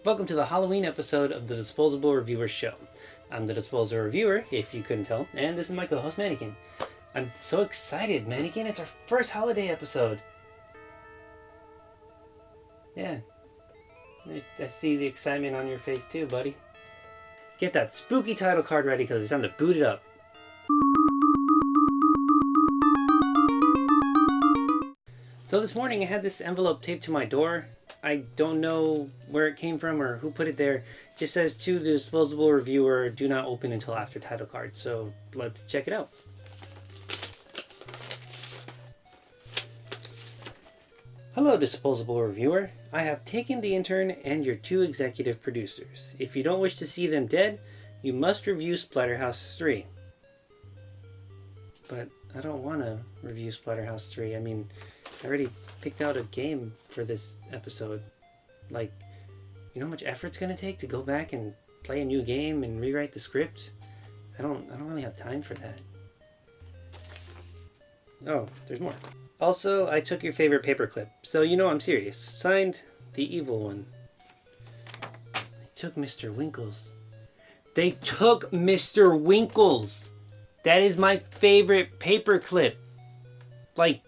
Welcome to the Halloween episode of the Disposable Reviewer Show. I'm the Disposable Reviewer, if you couldn't tell, and this is my co-host Manni-kin. I'm so excited, Manni-kin, it's our first holiday episode. Yeah, I see the excitement on your face too, buddy. Get that spooky title card ready because it's time to boot it up. So this morning I had this envelope taped to my door. I don't know where it came from or who put it there. It just says, to the Disposable Reviewer, do not open until after title card. So let's check it out. Hello, Disposable Reviewer. I have taken the intern and your 2 executive producers. If you don't wish to see them dead, you must review Splatterhouse 3. But I don't want to review Splatterhouse 3. I mean, I already picked out a game for this episode. Like, you know how much effort it's going to take to go back and play a new game and rewrite the script? I don't really have time for that. Oh, there's more. Also, I took your favorite paperclip, so you know I'm serious. Signed, the evil one. They took Mr. Winkles. They took Mr. Winkles! That is my favorite paperclip. Like,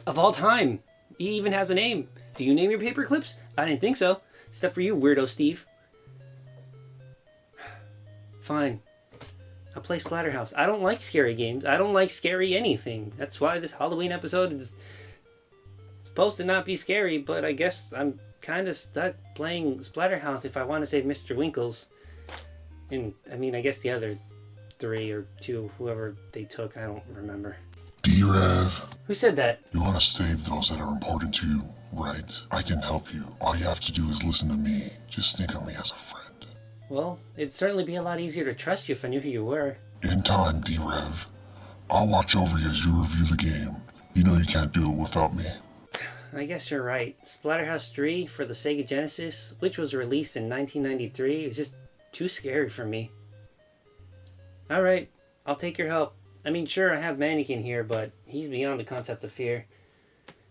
of all time. He even has a name. Do you name your paperclips? I didn't think so. Except for you, weirdo Steve. Fine. I'll play Splatterhouse. I don't like scary games. I don't like scary anything. That's why this Halloween episode is supposed to not be scary, but I guess I'm kind of stuck playing Splatterhouse if I want to save Mr. Winkles. And, I mean, I guess the other 3 or 2, whoever they took, I don't remember. D-Rev. Who said that? You want to save those that are important to you, right? I can help you. All you have to do is listen to me. Just think of me as a friend. Well, it'd certainly be a lot easier to trust you if I knew who you were. In time, D-Rev. I'll watch over you as you review the game. You know you can't do it without me. I guess you're right. Splatterhouse 3 for the Sega Genesis, which was released in 1993, was just too scary for me. Alright, I'll take your help. I mean, sure, I have Manni-kin here, but he's beyond the concept of fear.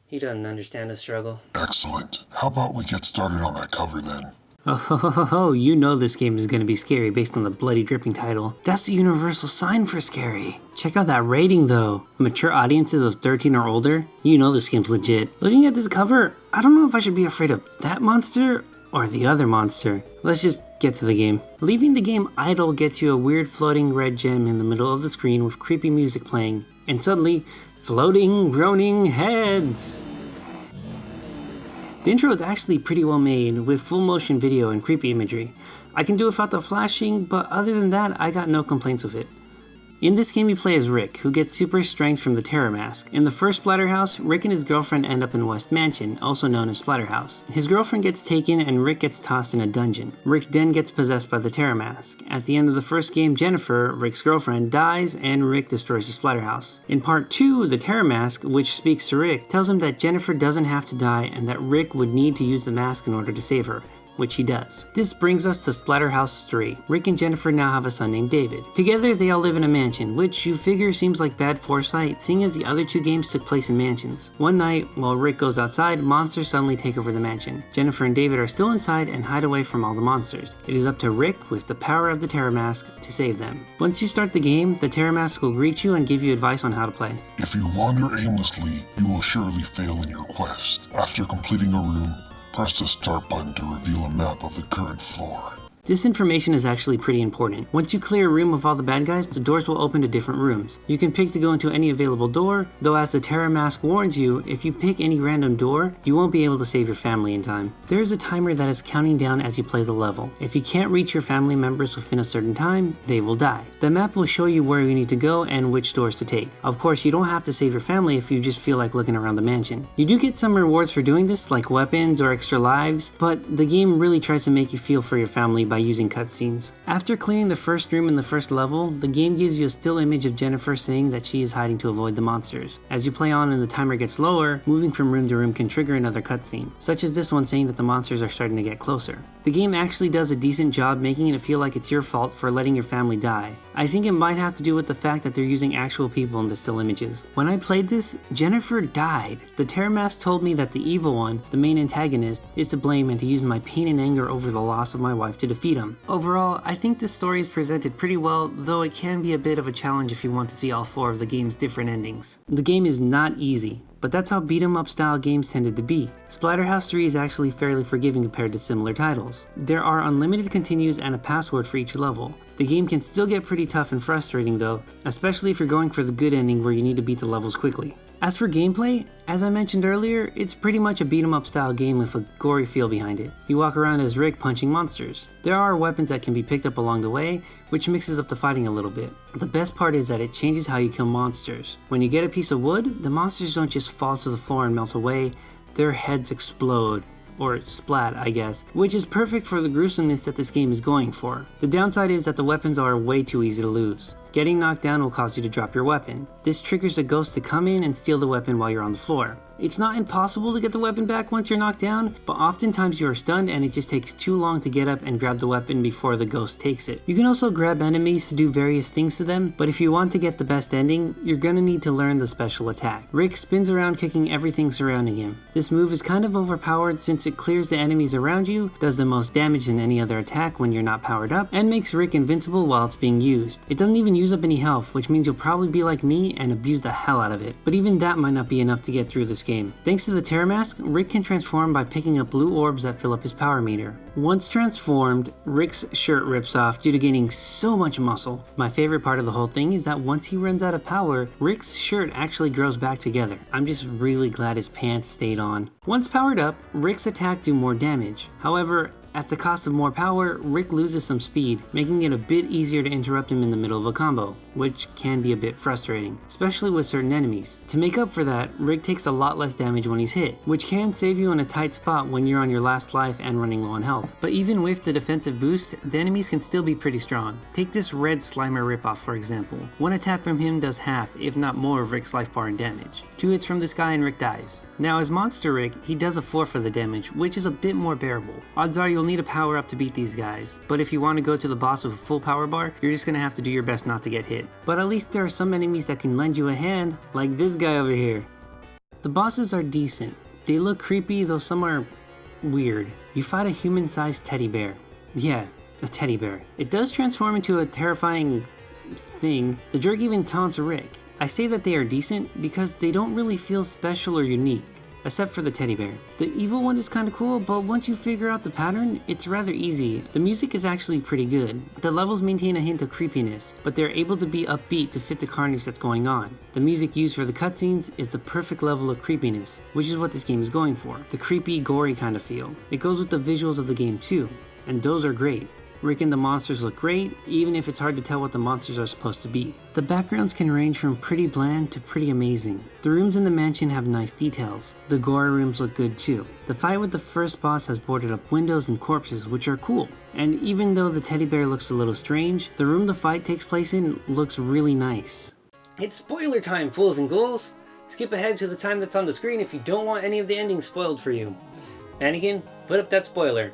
He doesn't understand the struggle. Excellent. How about we get started on that cover then? Oh, you know this game is going to be scary based on the bloody dripping title. That's the universal sign for scary. Check out that rating though. Mature audiences of 13 or older? You know this game's legit. Looking at this cover, I don't know if I should be afraid of that monster or the other monster. Let's just get to the game. Leaving the game idle gets you a weird floating red gem in the middle of the screen with creepy music playing. And suddenly, floating, groaning heads. The intro is actually pretty well made, with full motion video and creepy imagery. I can do without the flashing, but other than that, I got no complaints with it. In this game you play as Rick, who gets super strength from the Terror Mask. In the first Splatterhouse, Rick and his girlfriend end up in West Mansion, also known as Splatterhouse. His girlfriend gets taken and Rick gets tossed in a dungeon. Rick then gets possessed by the Terror Mask. At the end of the first game, Jennifer, Rick's girlfriend, dies and Rick destroys the Splatterhouse. In part 2, the Terror Mask, which speaks to Rick, tells him that Jennifer doesn't have to die and that Rick would need to use the mask in order to save her, which he does. This brings us to Splatterhouse 3. Rick and Jennifer now have a son named David. Together they all live in a mansion, which you figure seems like bad foresight, seeing as the other 2 games took place in mansions. One night, while Rick goes outside, monsters suddenly take over the mansion. Jennifer and David are still inside and hide away from all the monsters. It is up to Rick, with the power of the Terror Mask, to save them. Once you start the game, the Terror Mask will greet you and give you advice on how to play. If you wander aimlessly, you will surely fail in your quest. After completing a room, press the start button to reveal a map of the current floor. This information is actually pretty important. Once you clear a room of all the bad guys, the doors will open to different rooms. You can pick to go into any available door, though as the Terror Mask warns you, if you pick any random door, you won't be able to save your family in time. There is a timer that is counting down as you play the level. If you can't reach your family members within a certain time, they will die. The map will show you where you need to go and which doors to take. Of course, you don't have to save your family if you just feel like looking around the mansion. You do get some rewards for doing this, like weapons or extra lives, but the game really tries to make you feel for your family by by using cutscenes. After clearing the first room in the first level, the game gives you a still image of Jennifer saying that she is hiding to avoid the monsters. As you play on and the timer gets lower, moving from room to room can trigger another cutscene, such as this one saying that the monsters are starting to get closer. The game actually does a decent job making it feel like it's your fault for letting your family die. I think it might have to do with the fact that they're using actual people in the still images. When I played this, Jennifer died. The Terramask told me that the evil one, the main antagonist, is to blame and to use my pain and anger over the loss of my wife to defeat him. Overall, I think this story is presented pretty well, though it can be a bit of a challenge if you want to see all 4 of the game's different endings. The game is not easy, but that's how beat-em-up style games tended to be. Splatterhouse 3 is actually fairly forgiving compared to similar titles. There are unlimited continues and a password for each level. The game can still get pretty tough and frustrating though, especially if you're going for the good ending where you need to beat the levels quickly. As for gameplay, as I mentioned earlier, it's pretty much a beat-em-up style game with a gory feel behind it. You walk around as Rick punching monsters. There are weapons that can be picked up along the way, which mixes up the fighting a little bit. The best part is that it changes how you kill monsters. When you get a piece of wood, the monsters don't just fall to the floor and melt away, their heads explode. Or splat, I guess, which is perfect for the gruesomeness that this game is going for. The downside is that the weapons are way too easy to lose. Getting knocked down will cause you to drop your weapon. This triggers a ghost to come in and steal the weapon while you're on the floor. It's not impossible to get the weapon back once you're knocked down, but oftentimes you are stunned and it just takes too long to get up and grab the weapon before the ghost takes it. You can also grab enemies to do various things to them, but if you want to get the best ending, you're gonna need to learn the special attack. Rick spins around kicking everything surrounding him. This move is kind of overpowered since it clears the enemies around you, does the most damage than any other attack when you're not powered up, and makes Rick invincible while it's being used. It doesn't even use up any health, which means you'll probably be like me and abuse the hell out of it. But even that might not be enough to get through this game. Thanks to the Terramask, Rick can transform by picking up blue orbs that fill up his power meter. Once transformed, Rick's shirt rips off due to gaining so much muscle. My favorite part of the whole thing is that once he runs out of power, Rick's shirt actually grows back together. I'm just really glad his pants stayed on. Once powered up, Rick's attack do more damage. However, at the cost of more power, Rick loses some speed, making it a bit easier to interrupt him in the middle of a combo, which can be a bit frustrating, especially with certain enemies. To make up for that, Rick takes a lot less damage when he's hit, which can save you in a tight spot when you're on your last life and running low on health. But even with the defensive boost, the enemies can still be pretty strong. Take this red Slimer ripoff for example. One attack from him does half, if not more, of Rick's life bar in damage. 2 hits from this guy and Rick dies. Now as Monster Rick, he does a 4th of the damage, which is a bit more bearable. Odds are you'll need a power up to beat these guys, but if you want to go to the boss with a full power bar, you're just gonna have to do your best not to get hit. But at least there are some enemies that can lend you a hand, like this guy over here. The bosses are decent. They look creepy, though some are weird. You fight a human-sized teddy bear. Yeah, a teddy bear. It does transform into a terrifying thing. The jerk even taunts Rick. I say that they are decent because they don't really feel special or unique, except for the teddy bear. The evil one is kinda cool, but once you figure out the pattern, it's rather easy. The music is actually pretty good. The levels maintain a hint of creepiness, but they're able to be upbeat to fit the carnage that's going on. The music used for the cutscenes is the perfect level of creepiness, which is what this game is going for. The creepy, gory kind of feel. It goes with the visuals of the game too, and those are great. Rick and the monsters look great, even if it's hard to tell what the monsters are supposed to be. The backgrounds can range from pretty bland to pretty amazing. The rooms in the mansion have nice details. The gore rooms look good too. The fight with the first boss has boarded up windows and corpses, which are cool. And even though the teddy bear looks a little strange, the room the fight takes place in looks really nice. It's spoiler time, fools and ghouls! Skip ahead to the time that's on the screen if you don't want any of the endings spoiled for you. Manni-kin, put up that spoiler.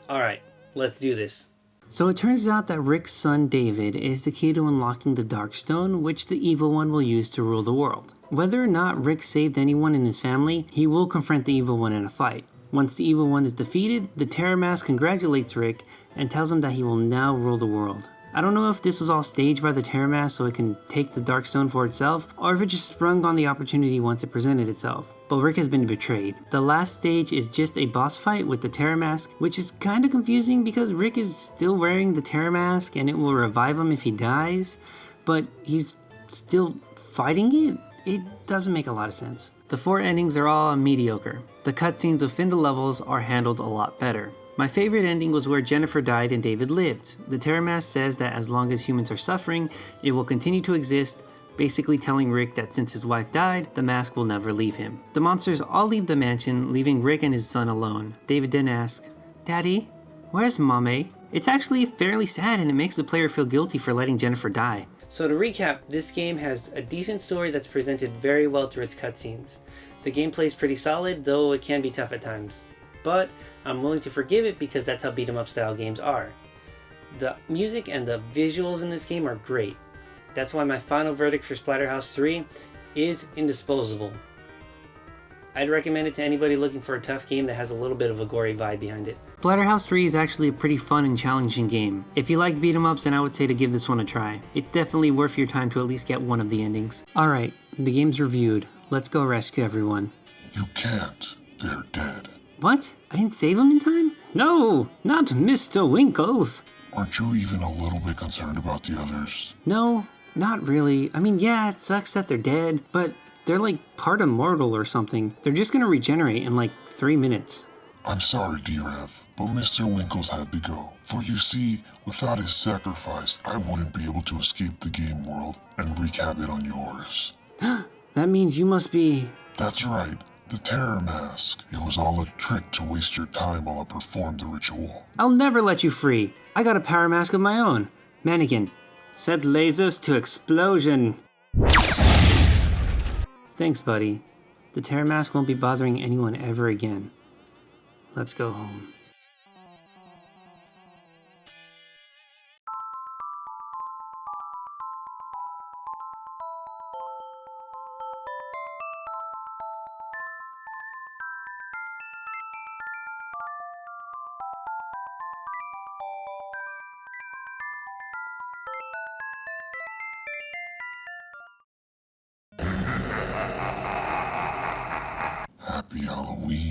Alright. Let's do this. So it turns out that Rick's son David is the key to unlocking the Dark Stone, which the evil one will use to rule the world. Whether or not Rick saved anyone in his family, he will confront the evil one in a fight. Once the evil one is defeated, the Terramask congratulates Rick and tells him that he will now rule the world. I don't know if this was all staged by the Terramask so it can take the Dark Stone for itself, or if it just sprung on the opportunity once it presented itself. But Rick has been betrayed. The last stage is just a boss fight with the Terramask, which is kinda confusing because Rick is still wearing the Terramask and it will revive him if he dies, but he's still fighting it? It doesn't make a lot of sense. The 4 endings are all mediocre. The cutscenes within the levels are handled a lot better. My favorite ending was where Jennifer died and David lived. The Terramask says that as long as humans are suffering, it will continue to exist, basically telling Rick that since his wife died, the mask will never leave him. The monsters all leave the mansion, leaving Rick and his son alone. David then asks, "Daddy, where's Mommy?" It's actually fairly sad and it makes the player feel guilty for letting Jennifer die. So to recap, this game has a decent story that's presented very well through its cutscenes. The gameplay is pretty solid, though it can be tough at times. But I'm willing to forgive it because that's how beat 'em up style games are. The music and the visuals in this game are great. That's why my final verdict for Splatterhouse 3 is indisposable. I'd recommend it to anybody looking for a tough game that has a little bit of a gory vibe behind it. Splatterhouse 3 is actually a pretty fun and challenging game. If you like beat 'em ups, then I would say to give this one a try. It's definitely worth your time to at least get one of the endings. Alright, the game's reviewed. Let's go rescue everyone. You can't. They're dead. What? I didn't save them in time? No, not Mr. Winkles. Aren't you even a little bit concerned about the others? No, not really. I mean, yeah, it sucks that they're dead, but they're like part immortal or something. They're just gonna regenerate in like 3 minutes. I'm sorry, D-Rev, but Mr. Winkles had to go. For you see, without his sacrifice, I wouldn't be able to escape the game world and wreak havoc on yours. That means you must be... That's right, the terror mask. It was all a trick to waste your time while I performed the ritual. I'll never let you free. I got a power mask of my own. Manni-kin, set lasers to explosion. Thanks, buddy. The terror mask won't be bothering anyone ever again. Let's go home. Happy Halloween.